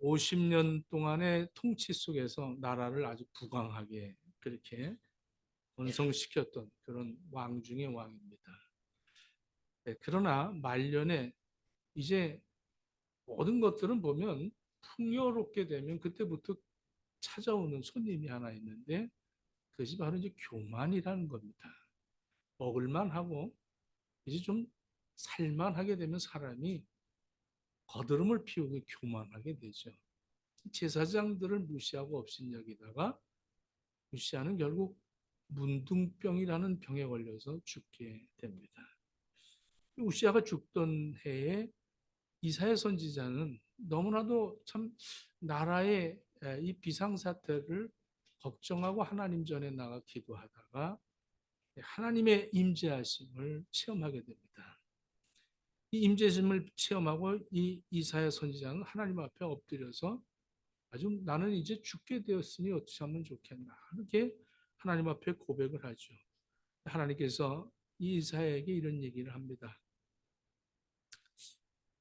50년 동안의 통치 속에서 나라를 아주 부강하게 그렇게 번성시켰던 그런 왕 중의 왕입니다. 네, 그러나 말년에 이제 모든 것들은 보면 풍요롭게 되면 그때부터 찾아오는 손님이 하나 있는데, 그것이 바로 이제 교만이라는 겁니다. 먹을만 하고 이제 좀 살만하게 되면 사람이 거드름을 피우고 교만하게 되죠. 제사장들을 무시하고 업신여기다가 무시하는 결국 문둥병이라는 병에 걸려서 죽게 됩니다. 우시아가 죽던 해에 이사야 선지자는 너무나도 참 나라의 이 비상사태를 걱정하고 하나님 전에 나가 기도하다가 하나님의 임재하심을 체험하게 됩니다. 이 임재심을 체험하고 이 이사야 선지자는 하나님 앞에 엎드려서 아주 나는 이제 죽게 되었으니 어찌 하면 좋겠나 이렇게 하나님 앞에 고백을 하죠. 하나님께서 이 이사야에게 이런 얘기를 합니다.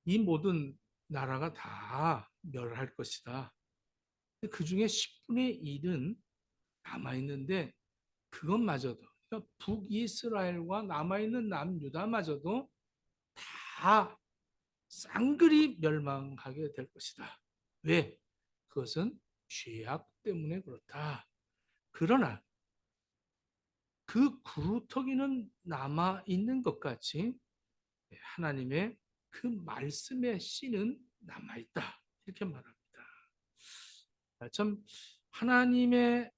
이 모든 나라가 다 멸할 것이다. 그 중에 10분의 1은 남아있는데 그것마저도, 그러니까 북이스라엘과 남아있는 남유다마저도 다 쌍그리 멸망하게 될 것이다. 왜? 그것은 죄악 때문에 그렇다. 그러나 그 구루터기는 남아있는 것 같이 하나님의 그 말씀의 씨는 남아있다. 이렇게 말합니다. 참 하나님의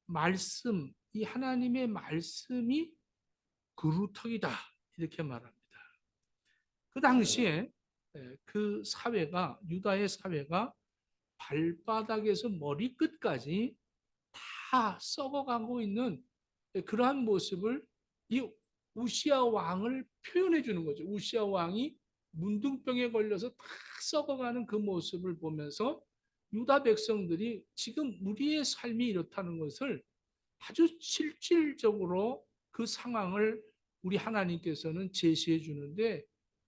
말씀, 이 하나님의 말씀이 그루터기다. 이렇게 말합니다. 그 당시에 그 사회가, 유다의 사회가 발바닥에서 머리끝까지 다 썩어가고 있는 그러한 모습을 이 우시아 왕을 표현해 주는 거죠. 우시아 왕이 문둥병에 걸려서 다 썩어가는 그 모습을 보면서 유다 백성들이 지금 우리의 삶이 이렇다는 것을 아주 실질적으로 그 상황을 우리 하나님께서는 제시해 주는데,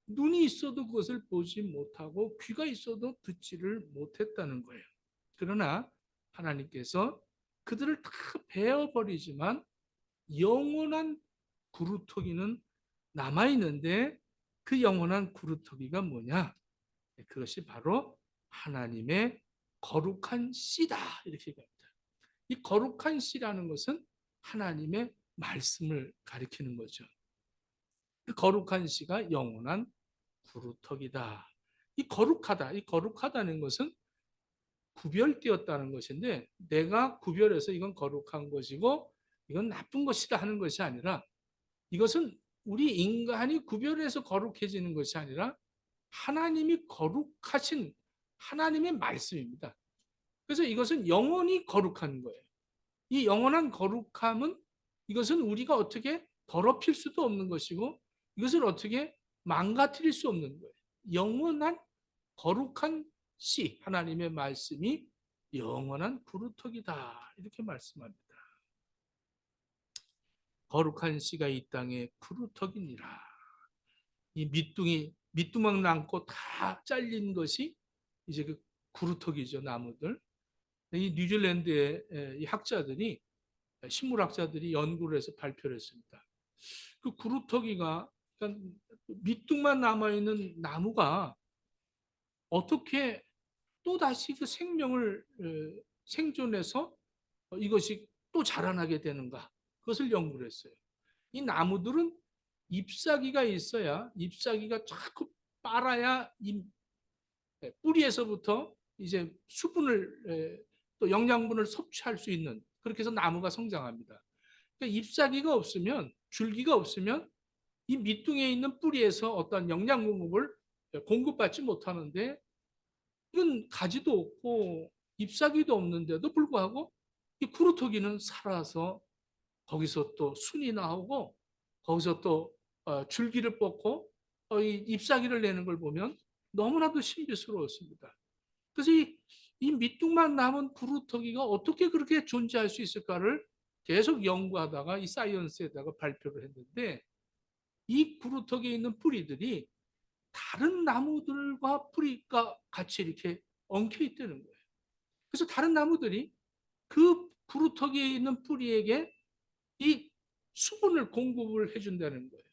눈이 있어도 그것을 보지 못하고 귀가 있어도 듣지를 못했다는 거예요. 그러나 하나님께서 그들을 다 베어버리지만 영원한 구루터기는 남아있는데, 그 영원한 구루터기가 뭐냐? 그것이 바로 하나님의 거룩한 씨다. 이렇게 얘기합니다. 이 거룩한 씨라는 것은 하나님의 말씀을 가리키는 거죠. 그 거룩한 씨가 영원한 구루터기다. 이 거룩하다, 이 거룩하다는 것은 구별되었다는 것인데, 내가 구별해서 이건 거룩한 것이고 이건 나쁜 것이다 하는 것이 아니라, 이것은 우리 인간이 구별해서 거룩해지는 것이 아니라 하나님이 거룩하신 하나님의 말씀입니다. 그래서 이것은 영원히 거룩한 거예요. 이 영원한 거룩함은, 이것은 우리가 어떻게 더럽힐 수도 없는 것이고 이것을 어떻게 망가뜨릴 수 없는 거예요. 영원한 거룩한 씨, 하나님의 말씀이 영원한 구루터기다. 이렇게 말씀합니다. 거룩한 씨가 이 땅에 구루터기니라. 이 밑둥막 남고 다 잘린 것이 이제 그 구루터기죠, 나무들. 이 뉴질랜드의 이 학자들이, 식물학자들이 연구를 해서 발표를 했습니다. 그 구루터기가, 그러니까 밑둥만 남아있는 나무가 어떻게 또 다시 그 생명을 생존해서 이것이 또 자라나게 되는가, 그것을 연구를 했어요. 이 나무들은 잎사귀가 있어야, 잎사귀가 자꾸 빨아야 이 뿌리에서부터 이제 수분을, 또 영양분을 섭취할 수 있는, 그렇게 해서 나무가 성장합니다. 그러니까 잎사귀가 없으면, 줄기가 없으면 이 밑둥에 있는 뿌리에서 어떤 영양 공급을 공급받지 못하는데, 이건 가지도 없고 잎사귀도 없는데도 불구하고 이 구루터기는 살아서 거기서 또 순이 나오고 거기서 또 줄기를 뽑고 이 잎사귀를 내는 걸 보면 너무나도 신비스러웠습니다. 그래서 이 밑둥만 남은 구루터기가 어떻게 그렇게 존재할 수 있을까를 계속 연구하다가 이 사이언스에다가 발표를 했는데, 이 구루터기에 있는 뿌리들이 다른 나무들과 뿌리가 같이 이렇게 엉켜 있다는 거예요. 그래서 다른 나무들이 그 부루터기에 있는 뿌리에게 이 수분을 공급을 해준다는 거예요.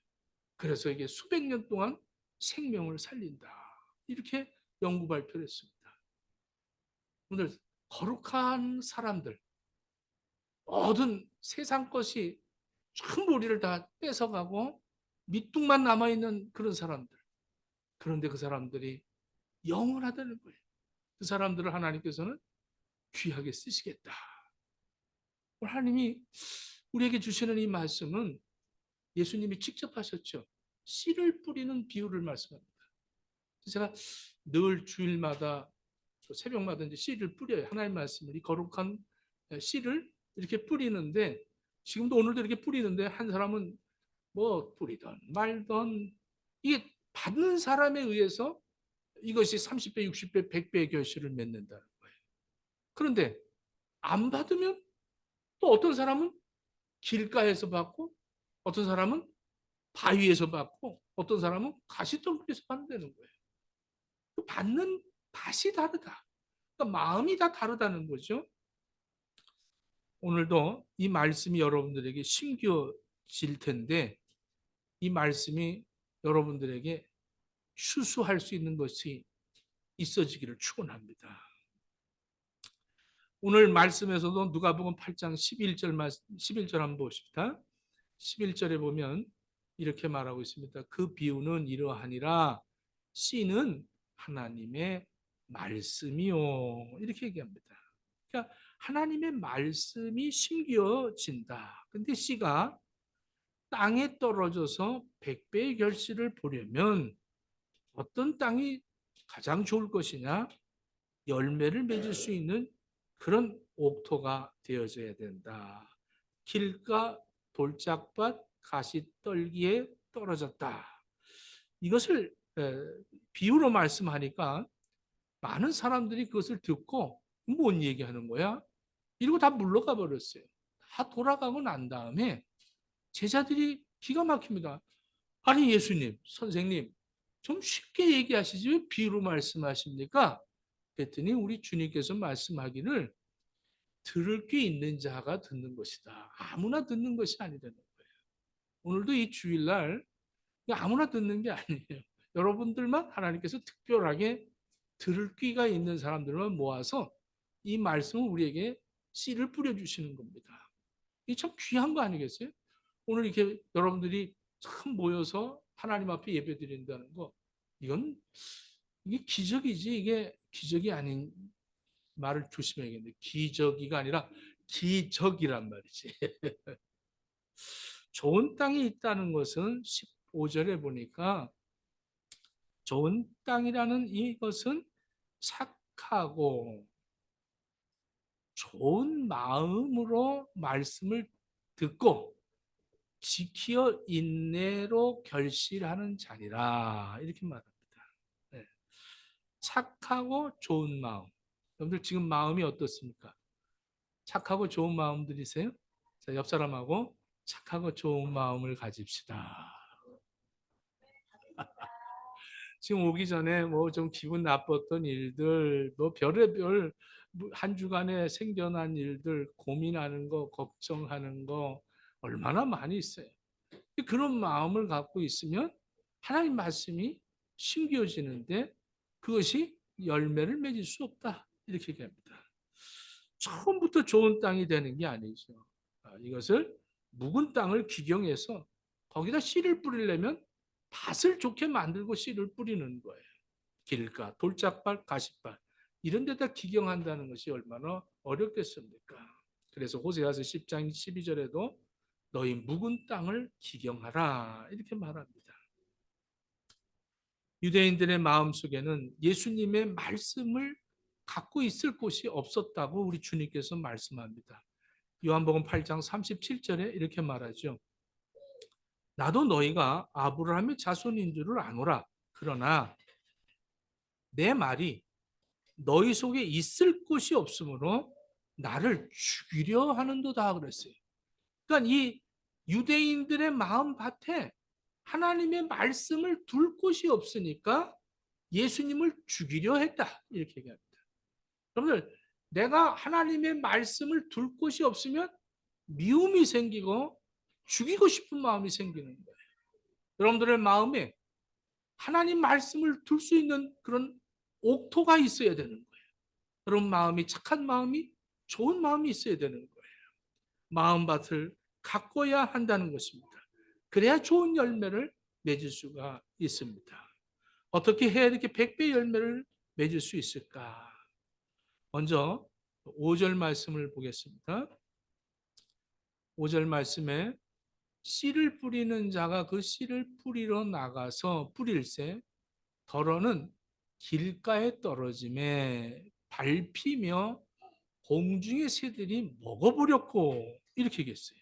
그래서 이게 수백 년 동안 생명을 살린다. 이렇게 연구 발표를 했습니다. 오늘 거룩한 사람들, 모든 세상 것이 전부 우리를 다 뺏어가고 밑둥만 남아있는 그런 사람들. 그런데 그 사람들이 영원하다는 거예요. 그 사람들을 하나님께서는 귀하게 쓰시겠다. 하나님이 우리에게 주시는 이 말씀은 예수님이 직접 하셨죠. 씨를 뿌리는 비유를 말씀합니다. 제가 늘 주일마다 새벽마다 이제 씨를 뿌려요. 하나님 말씀을 이 거룩한 씨를 이렇게 뿌리는데 지금도 오늘도 이렇게 뿌리는데 한 사람은 뭐 뿌리던 말던 이게 받는 사람에 의해서 이것이 30배, 60배, 100배의 결실을 맺는다는 거예요. 그런데 안 받으면 또 어떤 사람은 길가에서 받고 어떤 사람은 바위에서 받고 어떤 사람은 가시덤불에서 받는다는 거예요. 그 받는 밭이 다르다. 그러니까 마음이 다 다르다는 거죠. 오늘도 이 말씀이 여러분들에게 심겨질 텐데 이 말씀이 여러분들에게 추수할 수 있는 것이 있어지기를 축원합니다. 오늘 말씀에서도 누가복음 8장 11절 한번 보십시다. 11절에 보면 이렇게 말하고 있습니다. 그 비유는 이러하니라 씨는 하나님의 말씀이요. 이렇게 얘기합니다. 그러니까 하나님의 말씀이 심겨진다. 근데 씨가 땅에 떨어져서 100배의 결실을 보려면 어떤 땅이 가장 좋을 것이냐? 열매를 맺을 수 있는 그런 옥토가 되어져야 된다. 길가 돌짝밭 가시떨기에 떨어졌다. 이것을 비유로 말씀하니까 많은 사람들이 그것을 듣고 뭔 얘기하는 거야? 이러고 다 물러가 버렸어요. 다 돌아가고 난 다음에 제자들이 기가 막힙니다. 아니 예수님, 선생님 좀 쉽게 얘기하시지 왜 비유로 말씀하십니까? 그랬더니 우리 주님께서 말씀하기를 들을 게 있는 자가 듣는 것이다. 아무나 듣는 것이 아니라는 거예요. 오늘도 이 주일날 아무나 듣는 게 아니에요. 여러분들만 하나님께서 특별하게 들을 귀가 있는 사람들만 모아서 이 말씀을 우리에게 씨를 뿌려주시는 겁니다. 이 참 귀한 거 아니겠어요? 오늘 이렇게 여러분들이 참 모여서 하나님 앞에 예배 드린다는 거, 이건 이게 기적이지 이게 기적이 아닌 말을 조심해야겠네. 기적이가 아니라 기적이란 말이지. 좋은 땅이 있다는 것은 15절에 보니까 좋은 땅이라는 이것은 착하고 좋은 마음으로 말씀을 듣고 지키어 인내로 결실하는 자니라 이렇게 말합니다. 네. 착하고 좋은 마음. 여러분들 지금 마음이 어떻습니까? 착하고 좋은 마음들이세요? 자, 옆 사람하고 착하고 좋은 마음을 가집시다. 지금 오기 전에 뭐 좀 기분 나빴던 일들, 뭐 별의별 한 주간에 생겨난 일들, 고민하는 거, 걱정하는 거 얼마나 많이 있어요. 그런 마음을 갖고 있으면 하나님 말씀이 심겨지는데 그것이 열매를 맺을 수 없다. 이렇게 얘기합니다. 처음부터 좋은 땅이 되는 게 아니죠. 이것을 묵은 땅을 기경해서 거기다 씨를 뿌리려면 밭을 좋게 만들고 씨를 뿌리는 거예요. 길가, 돌짝밭, 가시밭 이런 데다 기경한다는 것이 얼마나 어렵겠습니까? 그래서 호세아서 10장 12절에도 너희 묵은 땅을 기경하라 이렇게 말합니다. 유대인들의 마음속에는 예수님의 말씀을 갖고 있을 곳이 없었다고 우리 주님께서 말씀합니다. 요한복음 8장 37절에 이렇게 말하죠. 나도 너희가 아브라함의 자손인 줄을 아노라. 그러나 내 말이 너희 속에 있을 곳이 없으므로 나를 죽이려 하는도다 그랬어요. 그러니까 이 유대인들의 마음밭에 하나님의 말씀을 둘 곳이 없으니까 예수님을 죽이려 했다. 이렇게 얘기합니다. 여러분들, 내가 하나님의 말씀을 둘 곳이 없으면 미움이 생기고 죽이고 싶은 마음이 생기는 거예요. 여러분들의 마음에 하나님 말씀을 둘 수 있는 그런 옥토가 있어야 되는 거예요. 그런 마음이, 착한 마음이, 좋은 마음이 있어야 되는 거예요. 마음밭을 가꿔야 한다는 것입니다. 그래야 좋은 열매를 맺을 수가 있습니다. 어떻게 해야 이렇게 100배 열매를 맺을 수 있을까? 먼저 5절 말씀을 보겠습니다. 5절 말씀에 씨를 뿌리는 자가 그 씨를 뿌리러 나가서 뿌릴새 더러는 길가에 떨어짐에 밟히며 공중의 새들이 먹어버렸고, 이렇게 얘기했어요.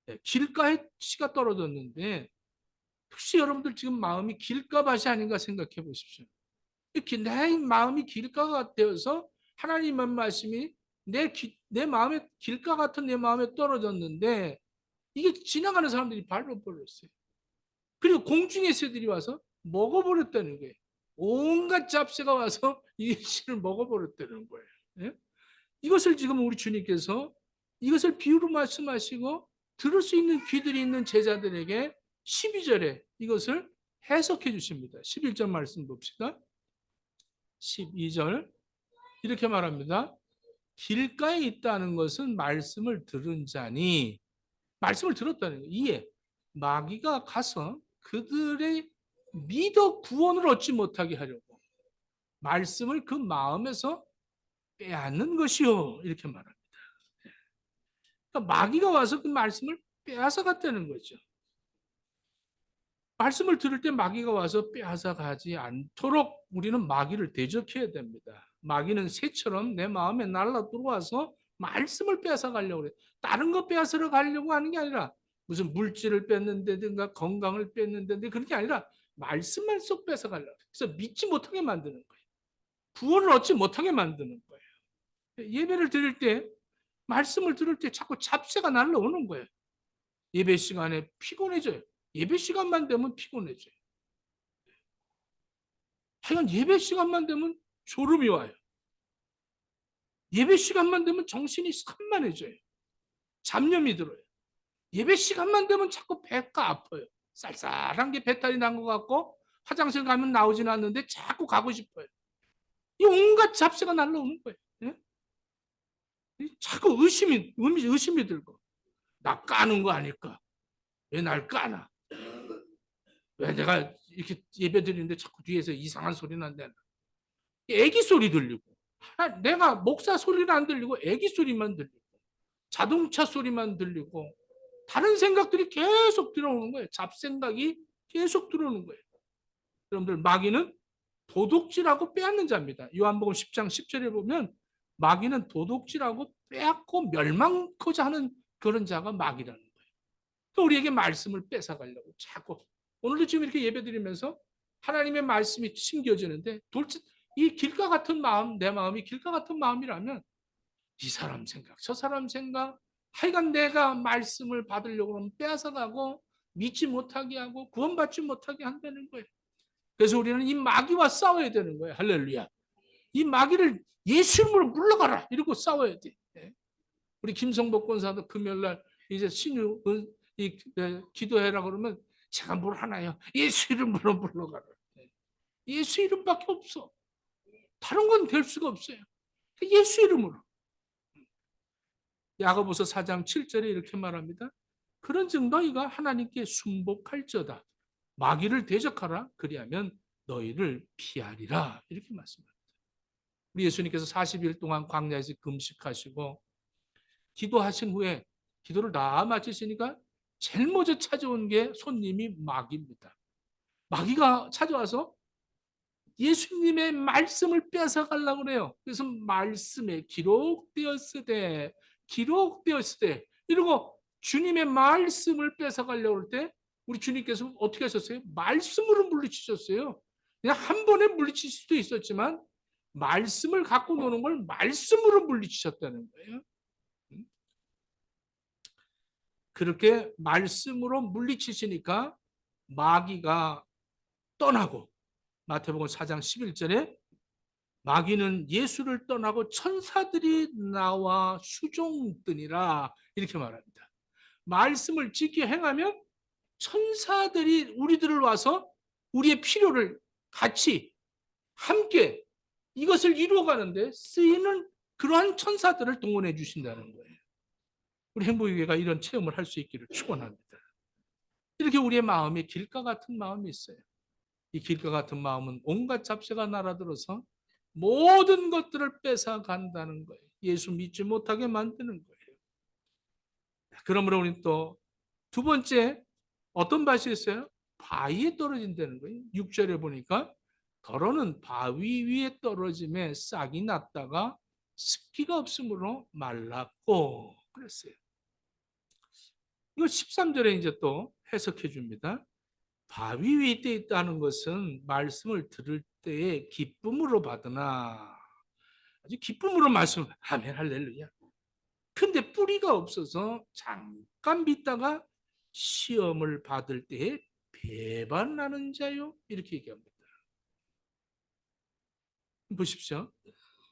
네, 길가에 씨가 떨어졌는데 혹시 여러분들 지금 마음이 길가밭이 아닌가 생각해 보십시오. 이렇게 내 마음이 길가가 되어서 하나님의 말씀이 내 마음에 길가 같은 내 마음에 떨어졌는데 이게 지나가는 사람들이 밟아버렸어요. 그리고 공중의 새들이 와서 먹어버렸다는 거예요. 온갖 잡새가 와서 이 씨를 먹어버렸다는 거예요. 예? 이것을 지금 우리 주님께서 이것을 비유로 말씀하시고 들을 수 있는 귀들이 있는 제자들에게 12절에 이것을 해석해 주십니다. 11절 말씀 봅시다. 12절 이렇게 말합니다. 길가에 있다는 것은 말씀을 들은 자니, 말씀을 들었다는 거예요. 이에 마귀가 가서 그들의 믿어 구원을 얻지 못하게 하려고 말씀을 그 마음에서 빼앗는 것이요, 이렇게 말합니다. 그러니까 마귀가 와서 그 말씀을 빼앗아 갔다는 거죠. 말씀을 들을 때 마귀가 와서 빼앗아 가지 않도록 우리는 마귀를 대적해야 됩니다. 마귀는 새처럼 내 마음에 날라 들어와서 말씀을 빼앗아 가려고 그래요. 다른 거 빼앗으러 가려고 하는 게 아니라 무슨 물질을 뺏는다든가 건강을 뺏는다든가 그런 게 아니라 말씀만 쏙 뺏어 가려고. 그래서 믿지 못하게 만드는 거예요. 구원을 얻지 못하게 만드는 거예요. 예배를 드릴 때, 말씀을 들을 때 자꾸 잡새가 날라오는 거예요. 예배 시간에 피곤해져요. 예배 시간만 되면 피곤해져요. 하여간 예배 시간만 되면 졸음이 와요. 예배 시간만 되면 정신이 산만해져요. 잡념이 들어요. 예배 시간만 되면 자꾸 배가 아파요. 쌀쌀한 게 배탈이 난 것 같고 화장실 가면 나오지는 않는데 자꾸 가고 싶어요. 이 온갖 잡새가 날라오는 거예요. 예? 자꾸 의심이 들고 나 까는 거 아닐까? 왜 날 까나? 왜 내가 이렇게 예배 드리는데 자꾸 뒤에서 이상한 소리 난다. 애기 소리 들리고 내가 목사 소리는 안 들리고 애기 소리만 들리고 자동차 소리만 들리고 다른 생각들이 계속 들어오는 거예요. 잡생각이 계속 들어오는 거예요. 여러분들, 마귀는 도둑질하고 빼앗는 자입니다. 요한복음 10장 10절에 보면 마귀는 도둑질하고 빼앗고 멸망코자 하는 그런 자가 마귀라는 거예요. 그러니까 우리에게 말씀을 뺏어가려고 자꾸, 오늘도 지금 이렇게 예배드리면서 하나님의 말씀이 심겨지는데 이 길가 같은 마음, 내 마음이 길가 같은 마음이라면 이 사람 생각, 저 사람 생각, 하여간 내가 말씀을 받으려고 하면 빼앗아가고 믿지 못하게 하고 구원받지 못하게 한다는 거예요. 그래서 우리는 이 마귀와 싸워야 되는 거예요. 할렐루야. 이 마귀를 예수 이름으로 물러가라 이러고 싸워야 돼. 우리 김성복 권사도 금요일날 이제 신유 기도해라 그러면 제가 뭘 하나요? 예수 이름으로 물러가라. 예수 이름밖에 없어. 다른 건 될 수가 없어요. 예수 이름으로. 야고보서 4장 7절에 이렇게 말합니다. 그런즉 너희가 하나님께 순복할지어다. 마귀를 대적하라. 그리하면 너희를 피하리라. 이렇게 말씀합니다. 우리 예수님께서 40일 동안 광야에서 금식하시고 기도하신 후에 기도를 다 마치시니까 제일 먼저 찾아온 게 손님이 마귀입니다. 마귀가 찾아와서 예수님의 말씀을 뺏어 가려고 그래요. 그래서 말씀에 기록되었으되 이러고 주님의 말씀을 뺏어 가려고 할 때 우리 주님께서 어떻게 하셨어요? 말씀으로 물리치셨어요. 그냥 한 번에 물리칠 수도 있었지만 말씀을 갖고 노는 걸 말씀으로 물리치셨다는 거예요. 그렇게 말씀으로 물리치시니까 마귀가 떠나고 마태복음 4장 11절에 마귀는 예수를 떠나고 천사들이 나와 수종드니라 이렇게 말합니다. 말씀을 지켜 행하면 천사들이 우리들을 와서 우리의 필요를 같이 함께 이것을 이루어가는데 쓰이는 그러한 천사들을 동원해 주신다는 거예요. 우리 행복교회가 이런 체험을 할 수 있기를 축원합니다. 이렇게 우리의 마음에 길가 같은 마음이 있어요. 이 길과 같은 마음은 온갖 잡세가 날아들어서 모든 것들을 뺏어 간다는 거예요. 예수 믿지 못하게 만드는 거예요. 그러므로 우리는 또 두 번째 어떤 밭이 있어요? 바위에 떨어진다는 거예요. 6절에 보니까 더러는 바위 위에 떨어짐에 싹이 났다가 습기가 없으므로 말랐고 그랬어요. 이거 13절에 이제 또 해석해 줍니다. 바위 위에 있다는 것은 말씀을 들을 때에 기쁨으로 받으나 아주 기쁨으로 말씀 아멘 할렐루야. 근데 뿌리가 없어서 잠깐 믿다가 시험을 받을 때에 배반하는 자요 이렇게 얘기합니다. 보십시오.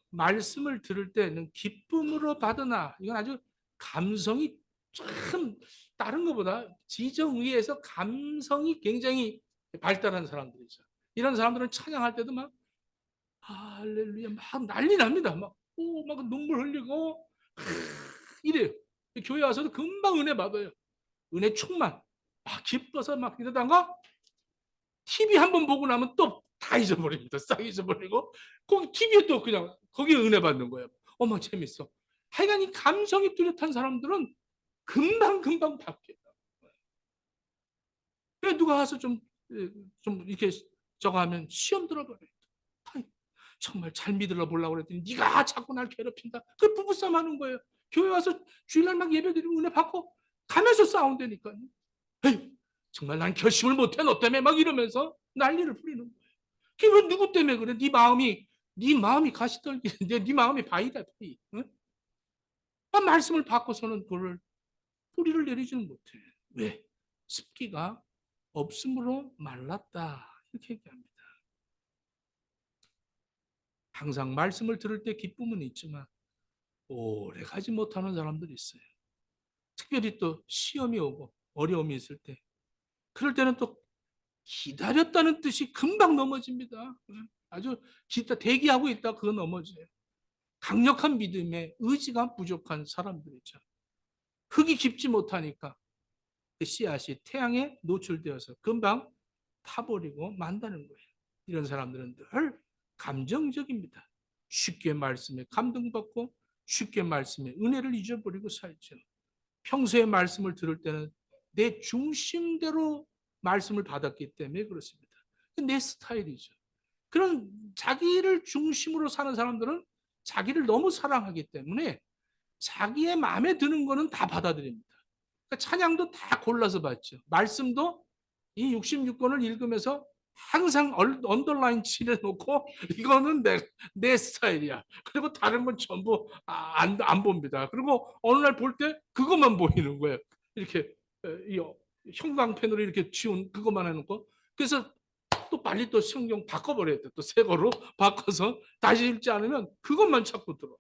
말씀을 들을 때는 기쁨으로 받으나 이건 아주 감성이 참 다른 것보다 지정의에서 감성이 굉장히 발달한 사람들이죠. 이런 사람들은 찬양할 때도 막 할렐루야 막 난리 납니다. 막 눈물 흘리고 이래요. 교회 와서도 금방 은혜 받아요. 은혜 충만. 막 기뻐서 막 이러다가 TV 한 번 보고 나면 또 다 잊어버립니다. 싹 잊어버리고 거기 TV에 또 그냥 거기에 은혜 받는 거예요. 어머 재밌어. 하여간 이 감성이 뚜렷한 사람들은 금방 바뀌어요. 그래 누가 와서 좀 이렇게 저거 하면 시험 들어버려요. 정말 잘 믿으러 보려고 그랬더니 네가 자꾸 날 괴롭힌다. 그 부부싸움 하는 거예요. 교회 와서 주일날 막 예배드리고 은혜 받고 가면서 싸운다니까요. 에이, 정말 난 결심을 못해 너 때문에 막 이러면서 난리를 부리는 거예요. 그게 왜 누구 때문에 그래? 네 마음이 가시떨기인데 네 마음이 바위다 바위. 응? 말씀을 받고서는 그걸 뿌리를 내리지는 못해. 왜? 습기가 없음으로 말랐다. 이렇게 얘기합니다. 항상 말씀을 들을 때 기쁨은 있지만 오래 가지 못하는 사람들이 있어요. 특별히 또 시험이 오고 어려움이 있을 때 그럴 때는 또 기다렸다는 뜻이 금방 넘어집니다. 아주 대기하고 있다 그거 넘어져요. 강력한 믿음에 의지가 부족한 사람들이죠. 흙이 깊지 못하니까 그 씨앗이 태양에 노출되어서 금방 타버리고 만다는 거예요. 이런 사람들은 늘 감정적입니다. 쉽게 말씀에 감동받고 쉽게 말씀에 은혜를 잊어버리고 살죠. 평소에 말씀을 들을 때는 내 중심대로 말씀을 받았기 때문에 그렇습니다. 내 스타일이죠. 그런 자기를 중심으로 사는 사람들은 자기를 너무 사랑하기 때문에 자기의 마음에 드는 거는 다 받아들입니다. 그러니까 찬양도 다 골라서 받죠. 말씀도 이 66권을 읽으면서 항상 언더라인 칠해놓고 이거는 내 스타일이야. 그리고 다른 건 전부 안 봅니다. 그리고 어느 날 볼 때 그것만 보이는 거예요. 이렇게 형광펜으로 이렇게 지운 그것만 해놓고 그래서 또 빨리 또 성경 바꿔버려야 돼. 또 새 거로 바꿔서 다시 읽지 않으면 그것만 찾고 들어와요.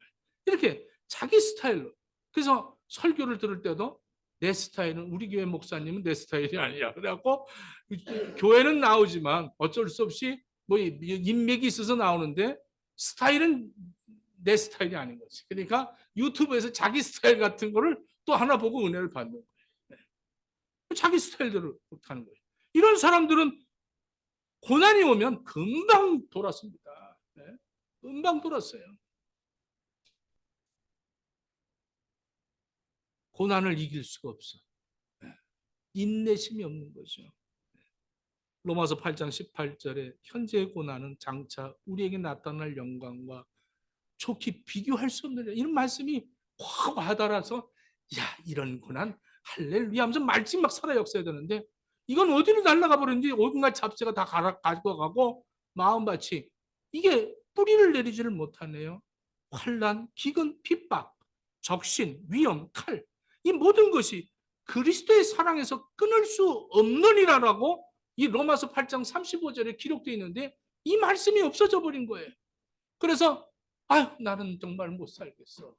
이렇게 자기 스타일로. 그래서 설교를 들을 때도 내 스타일은 우리 교회 목사님은 내 스타일이 아니야. 그래갖고 교회는 나오지만 어쩔 수 없이 뭐 인맥이 있어서 나오는데 스타일은 내 스타일이 아닌 거지. 그러니까 유튜브에서 자기 스타일 같은 거를 또 하나 보고 은혜를 받는 거예요. 네. 자기 스타일대로 하는 거예요. 이런 사람들은 고난이 오면 금방 돌았습니다. 네. 금방 돌았어요. 고난을 이길 수가 없어. 네. 인내심이 없는 거죠. 로마서 8장 18절에 현재의 고난은 장차 우리에게 나타날 영광과 좋게 비교할 수 없는 이런 말씀이 확 와닿아서 야 이런 고난 할렐루야 하면서 말씀 막 살아 역사해야 되는데 이건 어디로 날아가 버렸는지 온갖 잡세가 다 가져가고 마음밭이 이게 뿌리를 내리지를 못하네요. 환난, 기근, 핍박, 적신, 위험, 칼 이 모든 것이 그리스도의 사랑에서 끊을 수 없느니라라고 이 로마서 8장 35절에 기록되어 있는데 이 말씀이 없어져 버린 거예요. 그래서 아유 나는 정말 못 살겠어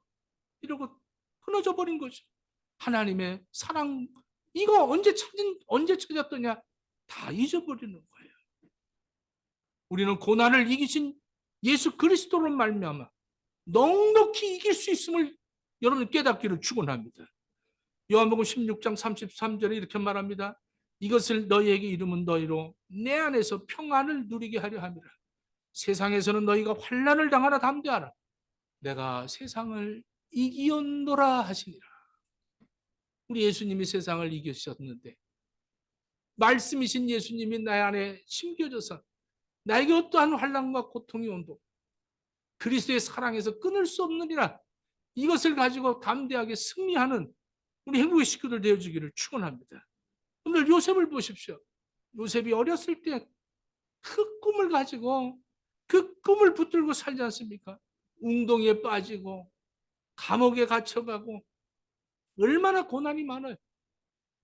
이러고 끊어져 버린 거죠. 하나님의 사랑 이거 언제 찾았더냐 다 잊어버리는 거예요. 우리는 고난을 이기신 예수 그리스도로 말미암아 넉넉히 이길 수 있음을 여러분 깨닫기를 축원합니다. 요한복음 16장 33절에 이렇게 말합니다. 이것을 너희에게 이름은 너희로 내 안에서 평안을 누리게 하려 함이라. 세상에서는 너희가 환난을 당하나 담대하라. 내가 세상을 이기었노라 하시니라. 우리 예수님이 세상을 이기셨는데 말씀이신 예수님이 내 안에 심겨져서 나에게 어떠한 환난과 고통이 온도 그리스도의 사랑에서 끊을 수 없느니라. 이것을 가지고 담대하게 승리하는 우리 행복의 식구들 되어주기를 축원합니다. 오늘 요셉을 보십시오. 요셉이 어렸을 때 그 꿈을 가지고 그 꿈을 붙들고 살지 않습니까? 웅덩이에 빠지고 감옥에 갇혀가고 얼마나 고난이 많아요.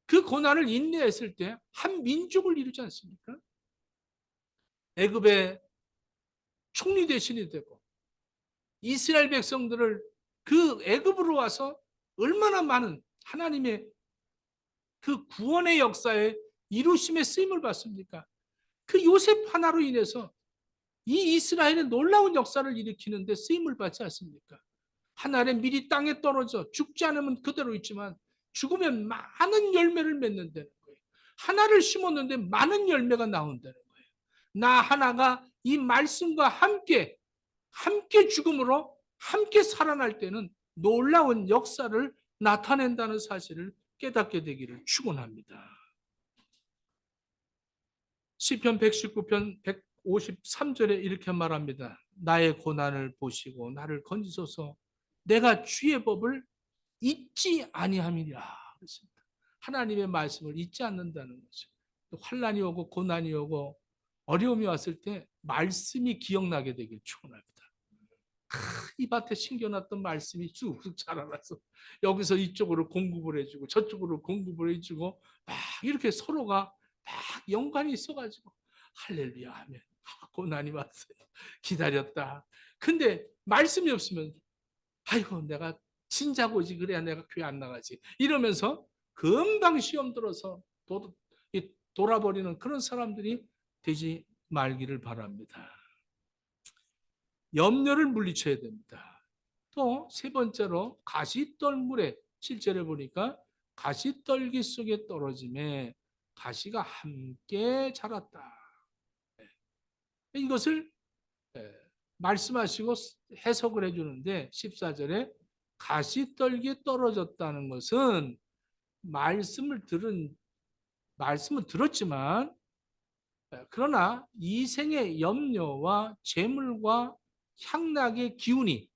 그 고난을 인내했을 때 한 민족을 이루지 않습니까? 애굽의 총리 대신이 되고 이스라엘 백성들을 그 애굽으로 와서 얼마나 많은 하나님의 그 구원의 역사에 이루심의 쓰임을 받습니까? 그 요셉 하나로 인해서 이 이스라엘의 놀라운 역사를 일으키는데 쓰임을 받지 않습니까? 하늘에 미리 땅에 떨어져 죽지 않으면 그대로 있지만 죽으면 많은 열매를 맺는다는 거예요. 하나를 심었는데 많은 열매가 나온다는 거예요. 나 하나가 이 말씀과 함께 죽음으로 함께 살아날 때는 놀라운 역사를 나타낸다는 사실을 깨닫게 되기를 축원합니다. 시편 119편 153절에 이렇게 말합니다. 나의 고난을 보시고 나를 건지소서 내가 주의 법을 잊지 아니함이라 그랬습니다. 하나님의 말씀을 잊지 않는다는 거죠. 환난이 오고 고난이 오고 어려움이 왔을 때 말씀이 기억나게 되길 축원합니다. 이 밭에 심겨놨던 말씀이 쑥쑥 자라나서 여기서 이쪽으로 공급을 해주고 저쪽으로 공급을 해주고 막 이렇게 서로가 막 연관이 있어가지고 할렐루야 하면 고난이 왔어요. 기다렸다. 근데 말씀이 없으면 아이고 내가 진작 오지 그래야 내가 교회 안 나가지 이러면서 금방 시험 들어서 돌아버리는 그런 사람들이 되지 말기를 바랍니다. 염려를 물리쳐야 됩니다. 또 세 번째로 가시떨물에 7절에 보니까 가시떨기 속에 떨어짐에 가시가 함께 자랐다. 이것을 말씀하시고 해석을 해주는데 14절에 가시떨기에 떨어졌다는 것은 말씀을 들었지만 그러나 이생의 염려와 재물과 향락의 기운이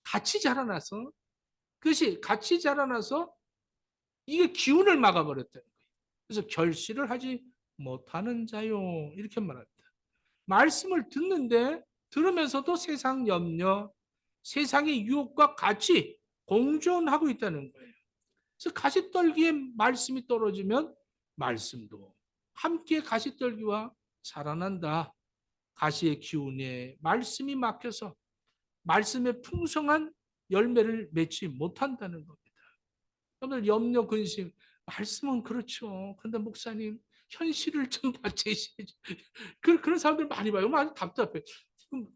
같이 자라나서 그것이 같이 자라나서 이게 기운을 막아버렸다는 거예요. 그래서 결실을 하지 못하는 자요 이렇게 말합니다. 말씀을 듣는데 들으면서도 세상 염려, 세상의 유혹과 같이 공존하고 있다는 거예요. 그래서 가시떨기에 말씀이 떨어지면 말씀도 함께 가시떨기와 자라난다. 가시의 기운에 말씀이 막혀서 말씀의 풍성한 열매를 맺지 못한다는 겁니다. 오늘 염려, 근심, 말씀은 그렇죠. 근데 목사님 현실을 좀 제시해 그런 사람들 많이 봐요. 많이 답답해.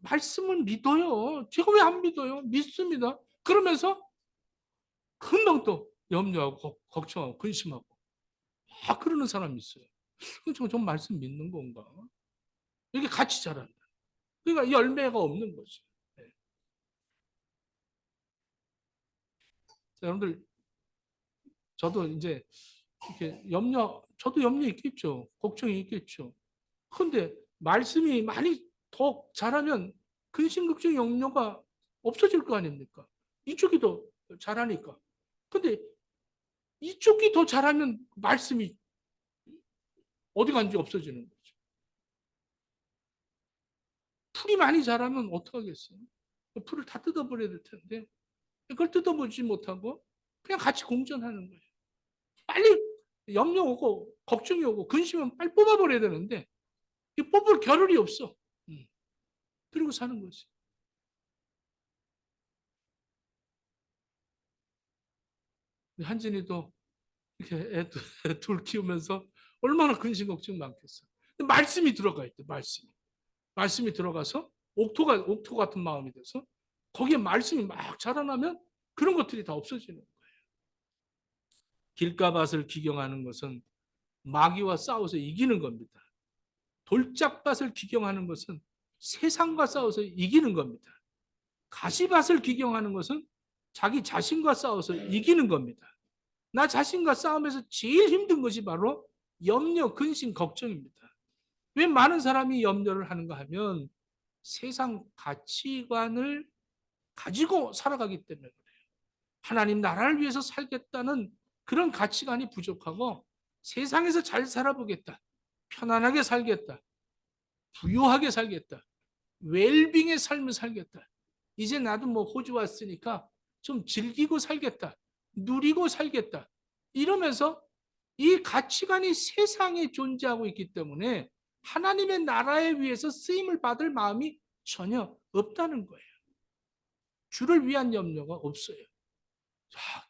말씀은 믿어요. 제가 왜 안 믿어요? 믿습니다. 그러면서 금방 또 염려하고 걱정하고 근심하고 그러는 사람이 있어요. 좀 말씀 믿는 건가? 이게 같이 자란다. 그러니까 열매가 없는 거죠. 네. 여러분들 저도 이제 이렇게 저도 염려 있겠죠. 걱정이 있겠죠. 근데 말씀이 많이 더 잘하면 근심, 걱정, 염려가 없어질 거 아닙니까? 이쪽이 더 잘하니까. 근데 이쪽이 더 잘하면 말씀이 어디 간지 없어지는 거죠. 풀이 많이 자라면 어떡하겠어요? 풀을 다 뜯어버려야 될 텐데 그걸 뜯어보지 못하고 그냥 같이 공존하는 거예요. 빨리 염려 오고 걱정이 오고 근심은 빨리 뽑아버려야 되는데 뽑을 겨를이 없어. 그리고 사는 거지. 한진이도 이렇게 둘 키우면서 얼마나 근심 걱정 많겠어. 말씀이 들어가 있대. 말씀이 들어가서 옥토 같은 마음이 돼서 거기에 말씀이 막 자라나면 그런 것들이 다 없어지는 거예요. 길가밭을 기경하는 것은 마귀와 싸워서 이기는 겁니다. 돌짝밭을 기경하는 것은 세상과 싸워서 이기는 겁니다. 가시밭을 기경하는 것은 자기 자신과 싸워서 이기는 겁니다. 나 자신과 싸움에서 제일 힘든 것이 바로 염려, 근심, 걱정입니다. 왜 많은 사람이 염려를 하는가 하면 세상 가치관을 가지고 살아가기 때문에 그래요. 하나님 나라를 위해서 살겠다는 그런 가치관이 부족하고 세상에서 잘 살아보겠다. 편안하게 살겠다. 부유하게 살겠다. 웰빙의 삶을 살겠다. 이제 나도 뭐 호주 왔으니까 좀 즐기고 살겠다. 누리고 살겠다. 이러면서 이 가치관이 세상에 존재하고 있기 때문에 하나님의 나라에 위해서 쓰임을 받을 마음이 전혀 없다는 거예요. 주를 위한 염려가 없어요. 자,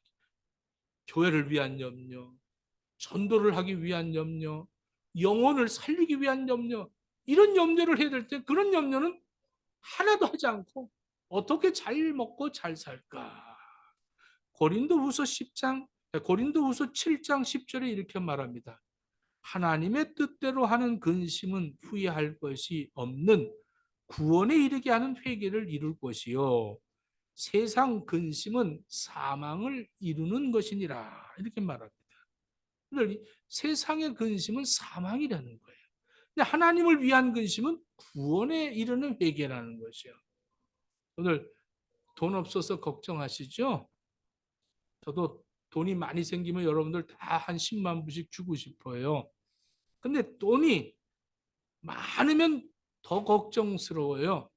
교회를 위한 염려, 전도를 하기 위한 염려, 영혼을 살리기 위한 염려, 이런 염려를 해야 될 때 그런 염려는 하나도 하지 않고 어떻게 잘 먹고 잘 살까? 고린도후서 7장 10절에 이렇게 말합니다. 하나님의 뜻대로 하는 근심은 후회할 것이 없는 구원에 이르게 하는 회개를 이룰 것이요. 세상 근심은 사망을 이루는 것이니라. 이렇게 말합니다. 세상의 근심은 사망이라는 거예요. 근데 하나님을 위한 근심은 구원에 이르는 회개라는 것이요. 오늘 돈 없어서 걱정하시죠? 저도 돈이 많이 생기면 여러분들 다 한 10만 불씩 주고 싶어요. 근데 돈이 많으면 더 걱정스러워요.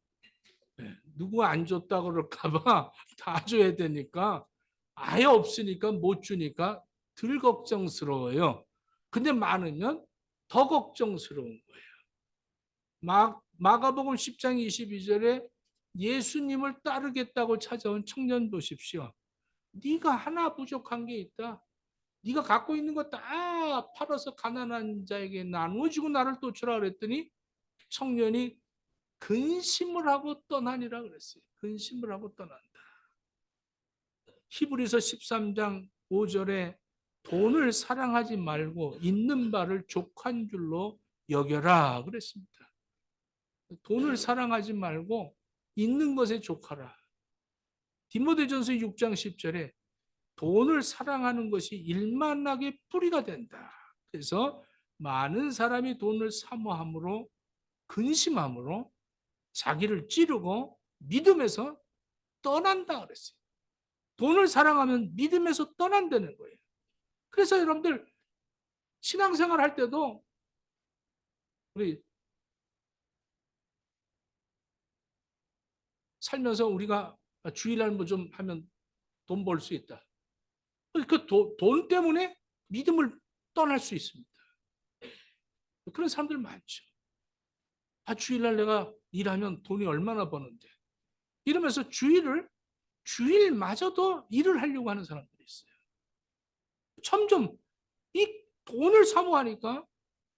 네, 누구 안 줬다 그럴까봐 다 줘야 되니까 아예 없으니까 못 주니까 덜 걱정스러워요. 근데 많으면 더 걱정스러운 거예요. 마가복음 10장 22절에 예수님을 따르겠다고 찾아온 청년 보십시오. 네가 하나 부족한 게 있다. 네가 갖고 있는 거 다 팔아서 가난한 자에게 나누어주고 나를 쫓으라 그랬더니 청년이 근심을 하고 떠나니라 그랬어요. 근심을 하고 떠난다. 히브리서 13장 5절에 돈을 사랑하지 말고 있는 바를 족한 줄로 여겨라 그랬습니다. 돈을 사랑하지 말고 있는 것에 족하라. 디모데전서 6장 10절에 돈을 사랑하는 것이 일만하게 뿌리가 된다. 그래서 많은 사람이 돈을 사모함으로 근심함으로 자기를 찌르고 믿음에서 떠난다 그랬어요. 돈을 사랑하면 믿음에서 떠난다는 거예요. 그래서 여러분들 신앙생활 할 때도 우리 살면서 우리가 주일날 뭐 좀 하면 돈 벌 수 있다. 그 돈 때문에 믿음을 떠날 수 있습니다. 그런 사람들 많죠. 주일날 내가 일하면 돈이 얼마나 버는데 이러면서 주일마저도 일을 하려고 하는 사람들이 있어요. 점점 이 돈을 사모하니까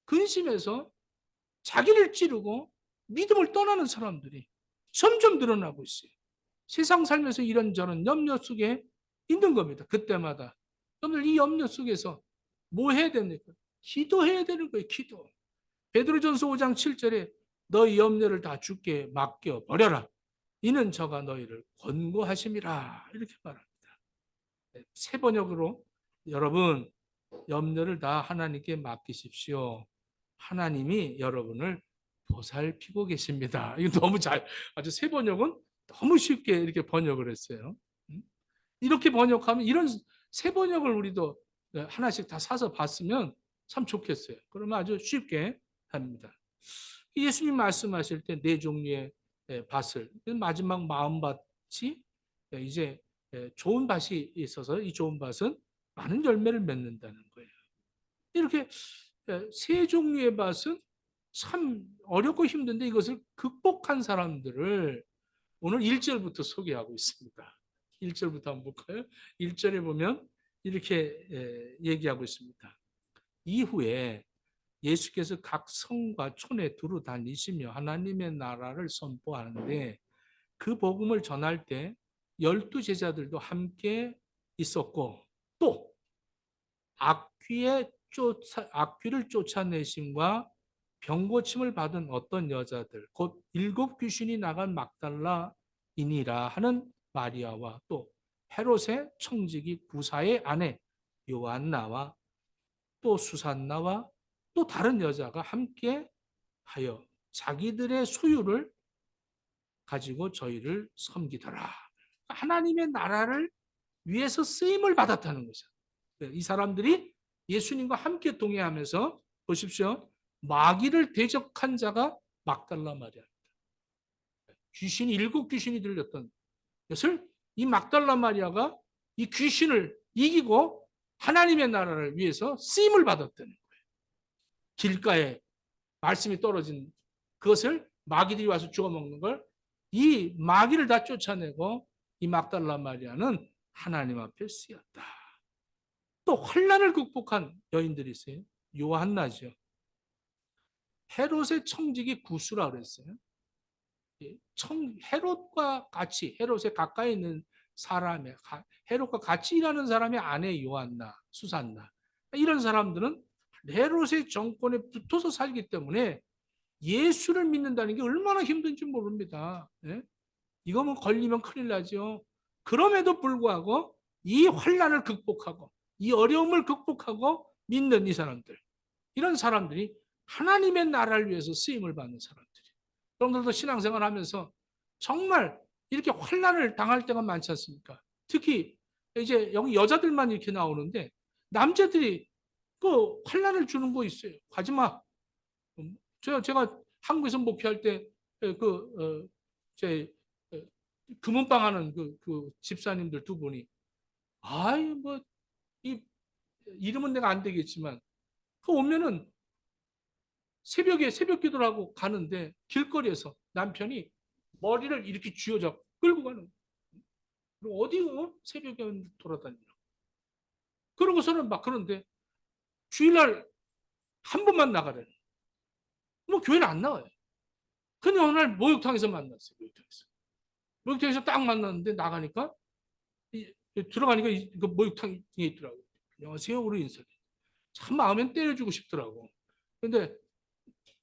근심해서 자기를 찌르고 믿음을 떠나는 사람들이 점점 늘어나고 있어요. 세상 살면서 이런저런 염려 속에 있는 겁니다. 그때마다. 여러분들 이 염려 속에서 뭐 해야 됩니까? 기도해야 되는 거예요. 기도. 베드로전서 5장 7절에 너희 염려를 다 주께 맡겨 버려라. 이는 저가 너희를 권고하심이라. 이렇게 말합니다. 새 번역으로 여러분 염려를 다 하나님께 맡기십시오. 하나님이 여러분을 보살피고 계십니다. 이거 너무 아주 새 번역은 너무 쉽게 이렇게 번역을 했어요. 이렇게 번역하면 이런 새 번역을 우리도 하나씩 다 사서 봤으면 참 좋겠어요. 그러면 아주 쉽게 합니다. 예수님 말씀하실 때 네 종류의 밭을 마지막 마음밭이 이제 좋은 밭이 있어서 이 좋은 밭은 많은 열매를 맺는다는 거예요. 이렇게 세 종류의 밭은 참 어렵고 힘든데 이것을 극복한 사람들을 오늘 1절부터 소개하고 있습니다. 1절부터 한번 볼까요? 1절에 보면 이렇게 얘기하고 있습니다. 이후에 예수께서 각 성과 촌에 두루 다니시며 하나님의 나라를 선포하는데 그 복음을 전할 때 12제자들도 함께 있었고 또 악귀를 쫓아내심과 병고침을 받은 어떤 여자들 곧 7 귀신이 나간 막달라인이라 하는 마리아와 또 헤롯의 청지기 구사의 아내 요한나와 또 수산나와 또 다른 여자가 함께 하여 자기들의 소유를 가지고 저희를 섬기더라. 하나님의 나라를 위해서 쓰임을 받았다는 거죠. 이 사람들이 예수님과 함께 동행하면서 보십시오. 마귀를 대적한 자가 막달라 마리아입니다. 귀신이 7 귀신이 들렸던 것을 이 막달라 마리아가 이 귀신을 이기고 하나님의 나라를 위해서 쓰임을 받았다는 거예요. 길가에 말씀이 떨어진 그것을 마귀들이 와서 주워먹는 걸 이 마귀를 다 쫓아내고 이 막달라 마리아는 하나님 앞에 쓰였다. 또 환난을 극복한 여인들이 있어요. 요한나죠. 헤롯의 청지기 구수라 그랬어요. 헤롯과 같이 헤롯에 가까이 있는 사람의 헤롯과 같이 일하는 사람의 아내 요한나, 수산나 이런 사람들은 헤롯의 정권에 붙어서 살기 때문에 예수를 믿는다는 게 얼마나 힘든지 모릅니다. 예? 이거 뭐 걸리면 큰일 나죠. 그럼에도 불구하고 이 환난을 극복하고 이 어려움을 극복하고 믿는 이 사람들, 이런 사람들이 하나님의 나라를 위해서 쓰임을 받는 사람들이. 여러분들도 신앙생활 하면서 정말 이렇게 환난을 당할 때가 많지 않습니까? 특히 이제 여기 여자들만 이렇게 나오는데 남자들이 그 환난을 주는 거 있어요. 가지 마. 제가 한국에서 목회할 때제 금은방 하는 그 집사님들 2분이 아이 뭐 이 이름은 내가 안 되겠지만 그 오면은 새벽에 새벽 기도를 하고 가는데 길거리에서 남편이 머리를 이렇게 쥐어잡고 끌고 가는 거예요. 어디 새벽에 돌아다니냐. 그러고서는 막 그런데 주일날 한 번만 나가래. 뭐 교회는 안 나와요. 근데 어느 날 목욕탕에서 만났어요. 목욕탕에서 딱 만났는데 나가니까 들어가니까 그 목욕탕에 있더라고요. 안녕하세요. 우리 인사. 참 마음엔 때려주고 싶더라고. 근데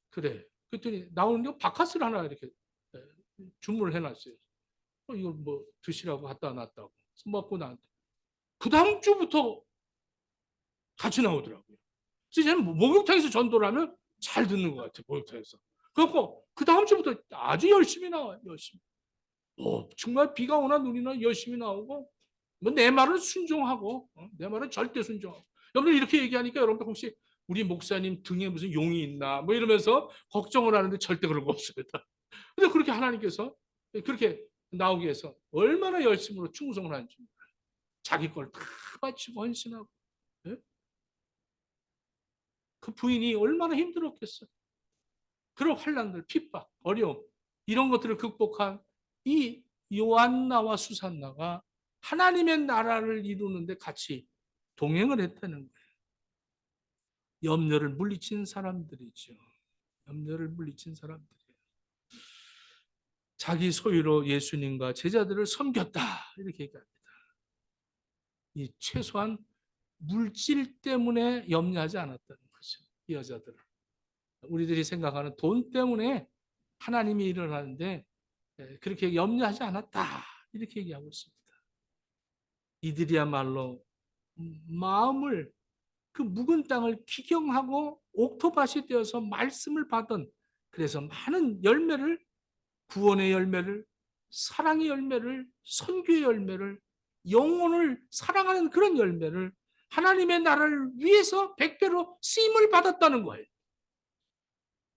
그래. 그랬더니 나오는 게 바카스를 하나 이렇게 주문을 해놨어요. 이거 뭐 드시라고 갖다 놨다고. 먹고 나한테. 그 다음 주부터 같이 나오더라고요. 그래서 저는 목욕탕에서 전도를 하면 잘 듣는 것 같아요. 목욕탕에서. 그래갖고 그 다음 주부터 아주 열심히 나와요. 열심히. 정말 비가 오나 눈이 나 열심히 나오고 뭐 내 말은 순종하고 내 말은 절대 순종하고. 여러분 이렇게 얘기하니까 여러분들 혹시 우리 목사님 등에 무슨 용이 있나 뭐 이러면서 걱정을 하는데 절대 그런 거 없습니다. 근데 그렇게 하나님께서 그렇게 나오기 위해서 얼마나 열심으로 충성을 하는지 자기 걸 다 바치고 헌신하고. 예? 그 부인이 얼마나 힘들었겠어요. 그런 환난들, 핍박, 어려움 이런 것들을 극복한 이 요한나와 수산나가 하나님의 나라를 이루는데 같이 동행을 했다는 거예요. 염려를 물리친 사람들이죠. 염려를 물리친 사람들이에요. 자기 소유로 예수님과 제자들을 섬겼다 이렇게 얘기합니다. 이 최소한 물질 때문에 염려하지 않았다는 거죠. 이 여자들은. 우리들이 생각하는 돈 때문에 하나님이 일어나는데 그렇게 염려하지 않았다 이렇게 얘기하고 있습니다. 이들이야말로 마음을 그 묵은 땅을 기경하고 옥토밭이 되어서 말씀을 받은, 그래서 많은 열매를, 구원의 열매를, 사랑의 열매를, 선교의 열매를, 영혼을 사랑하는 그런 열매를 하나님의 나라를 위해서 100배로 쓰임을 받았다는 거예요.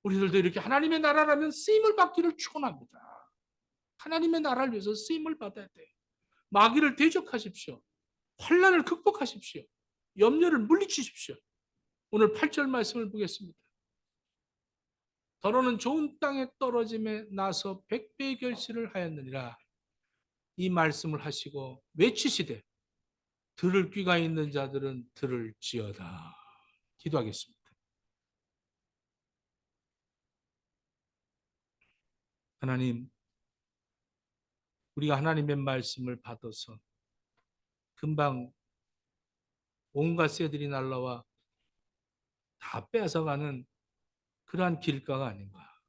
우리들도 이렇게 하나님의 나라라면 쓰임을 받기를 축원합니다. 하나님의 나라를 위해서 쓰임을 받아야 돼요. 마귀를 대적하십시오. 환난을 극복하십시오. 염려를 물리치십시오. 오늘 8절 말씀을 보겠습니다. 더러는 좋은 땅에 떨어짐에 나서 백배의 결실을 하였느니라. 이 말씀을 하시고 외치시되 들을 귀가 있는 자들은 들을지어다. 기도하겠습니다. 하나님, 우리가 하나님의 말씀을 받아서 금방 온갖 새들이 날라와 다 뺏어가는 그러한 길가가 아닌가.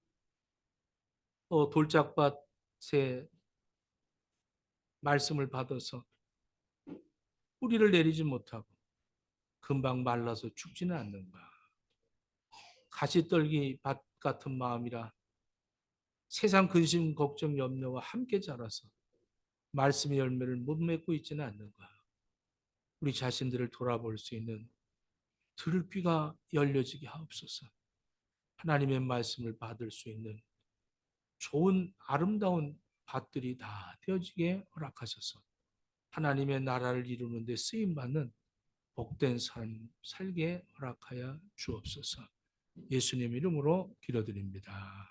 또 돌짝밭에 말씀을 받아서 뿌리를 내리지 못하고 금방 말라서 죽지는 않는가. 가시떨기 밭 같은 마음이라 세상 근심 걱정 염려와 함께 자라서 말씀의 열매를 못 맺고 있지는 않는가. 우리 자신들을 돌아볼 수 있는 들을 귀가 열려지게 하옵소서. 하나님의 말씀을 받을 수 있는 좋은 아름다운 밭들이 다 되어지게 허락하셔서 하나님의 나라를 이루는 데 쓰임받는 복된 삶 살게 허락하여 주옵소서. 예수님 이름으로 기도드립니다.